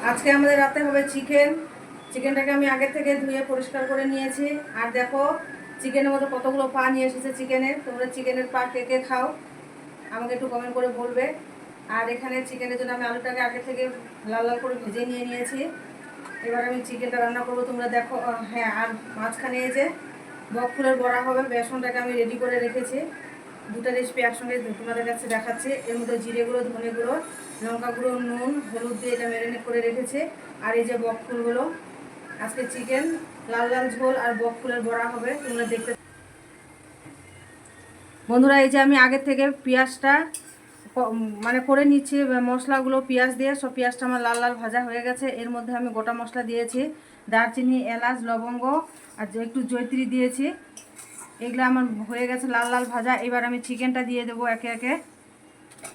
আজকে আমাদের রাতে হবে চিকেন। চিকেনটাকে আমি আগে থেকে ধুয়ে পরিষ্কার করে নিয়েছি। আর দেখো চিকেনের মধ্যে কতগুলো পা নিয়ে এসেছে চিকেনের। তোমরা চিকেনের পা কে কে খাও আমাকে একটু কমেন্ট করে বলবে। আর এখানে চিকেনের জন্য আমি আলুটাকে আগে থেকে লাল লাল করে ভেজে নিয়েছি। এবার আমি চিকেনটা রান্না করবো, তোমরা দেখো। হ্যাঁ, আর মাঝখানে এই যে বক ফুলের বড়া হবে, বেসনটাকে আমি রেডি করে রেখেছি। দুটো রেসিপি একসঙ্গে তোমাদের কাছে দেখাচ্ছি। এর মধ্যে জিরে গুঁড়ো, ধনে গুঁড়ো, লঙ্কা গুঁড়ো, নুন, হলুদ দিয়ে এটা ম্যারিনেট করে রেখেছে। আর এই যে বক ফুলগুলো, আজকে চিকেন লাল লাল ঝোল আর বক ফুলের বড়া হবে, তোমরা দেখতে। বন্ধুরা, এই যে আমি আগের থেকে পেঁয়াজটা মানে করে নিচ্ছি মশলাগুলো। পেঁয়াজ দিয়ে সব পেঁয়াজটা আমার লাল লাল ভাজা হয়ে গেছে। এর মধ্যে আমি গোটা মশলা দিয়েছি, দারচিনি, এলাচ, লবঙ্গ আর একটু জয়ত্রী দিয়েছি। এগুলো আমার হয়ে গেছে লাল লাল ভাজা। এবার আমি চিকেনটা দিয়ে দেবো একে একে।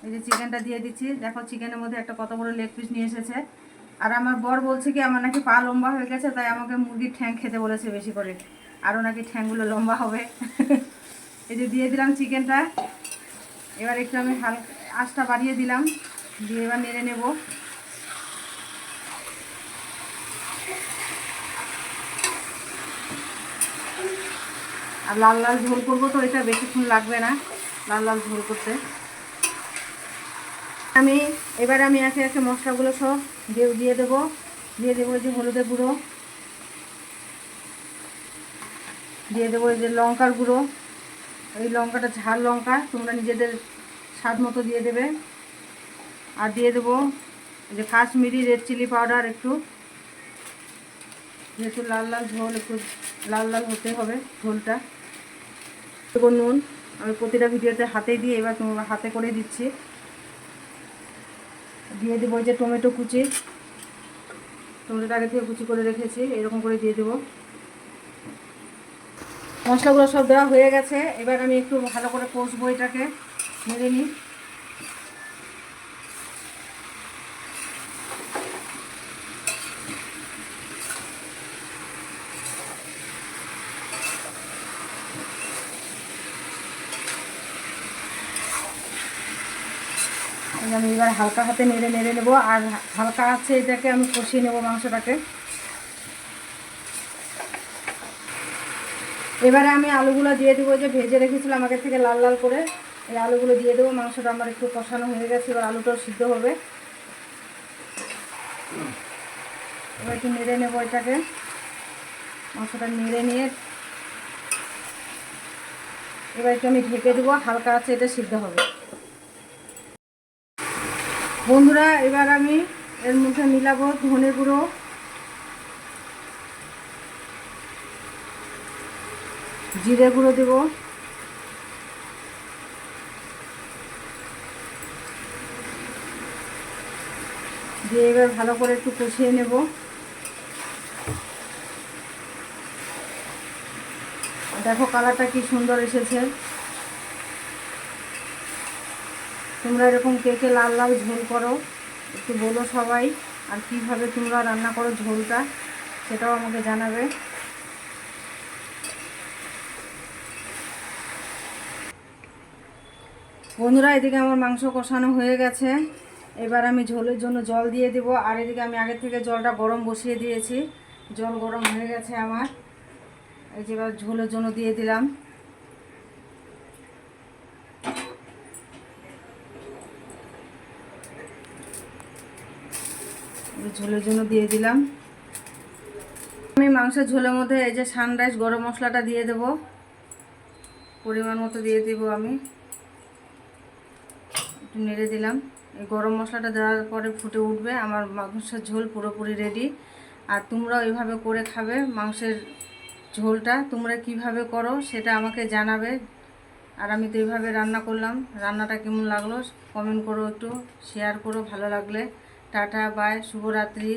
এই যে চিকেনটা দিয়ে দিচ্ছি। দেখো চিকেনের মধ্যে একটা কত বড় লেগ পিস নিয়ে এসেছে। আর আমার বর বলছে কি আমার নাকি পা লম্বা হয়ে গেছে, তাই আমাকে মুরগির ঠ্যাং খেতে বলেছে বেশি করে, আরও নাকি ঠ্যাংগুলো লম্বা হবে। এই যে দিয়ে দিলাম চিকেনটা। এবার একটু আমি হালকা আঁচটা বাড়িয়ে দিলাম, দিয়ে এবার নেড়ে নেব। আর লাল লাল ঝোল করবো তো এটা বেশিক্ষণ লাগবে না লাল লাল ঝোল করতে। এবার আমি একে একে মশলাগুলো সব দিয়ে দেবো। এই যে হলুদের গুঁড়ো, দিয়ে দেবো এই যে লঙ্কার গুঁড়ো। এই লঙ্কাটা ঝাল লঙ্কা, তোমরা নিজেদের স্বাদ মতো দিয়ে দেবে। আর দিয়ে দেবো এই যে কাশ্মীরি রেড চিলি পাউডার একটু, যেহেতু লাল লাল ঝোল, একটু লাল লাল হতে হবে ঝোলটা। দেবো নুন। আমি প্রতিটা ভিডিওতে হাতে দিয়ে, এবার তোমরা হাতে করে দিচ্ছি। দিয়ে দেবো এই যে টমেটো কুচি, টমেটোটা আগে থেকে কুচি করে রেখেছি, এরকম করে দিয়ে দেবো। মশলাগুলো সব দেওয়া হয়ে গেছে। এবার আমি একটু ভালো করে কষবো, এটাকে নেড়ে নিই। আমি এবার হালকা হাতে নেড়ে নেবো। আর হালকা আছে এটাকে আমি কষিয়ে নেবো মাংসটাকে। এবারে আমি আলুগুলো দিয়ে দেবো, যে ভেজে রেখেছিলাম আগে থেকে লাল লাল করে। এই আলুগুলো দিয়ে দেবো। মাংসটা আমার একটু কষানো হয়ে গেছে, এবার আলুটাও সিদ্ধ হবে। এবার একটু নেড়ে নেবো এটাকে, মাংসটা নেড়ে নিয়ে এবার একটু আমি ঢেকে দেবো, হালকা আছে এটা সিদ্ধ হবে। বন্ধুরা, এবার আমি এর মধ্যে মিলাবো ধনে গুঁড়ো, জিরে গুঁড়ো দেবো, দিয়ে এবার ভালো করে একটু কষিয়ে নেব। দেখো কালারটা কি সুন্দর এসেছে। তোমরা এরকম কে কে লাল লাল ঝোল করো একটু বলো সবাই। আর কিভাবে তোমরা রান্না করো ঝোলটা সেটাও আমাকে জানাবে। বন্ধুরা, এদিকে আমার মাংস কষানো হয়ে গেছে। এবার আমি ঝোলের জন্য জল দিয়ে দেব। আর এদিকে আমি আগে থেকে জলটা গরম বসিয়ে দিয়েছি, জল গরম হয়ে গেছে আমার। এই যে এবার ঝোলের জন্য দিয়ে দিলাম। ঝোলের জন্য দিয়ে দিলাম। আমি মাংসের ঝোলের মধ্যে এই যে সানরাইজ গরম মশলাটা দিয়ে দেব, পরিমাণ মতো দিয়ে দেব। আমি একটু নেড়ে দিলাম। এই গরম মশলাটা দেওয়ার পরে ফুটে উঠবে, আমার মাংসের ঝোল পুরোপুরি রেডি। আর তোমরাও এইভাবে করে খাবে মাংসের ঝোলটা। তোমরা কিভাবে করো সেটা আমাকে জানাবে। আর আমি তো এইভাবে রান্না করলাম। রান্নাটা কেমন লাগলো কমেন্ট করো, একটু শেয়ার করো ভালো লাগলে। টাটা, বাই, শুভরাত্রি।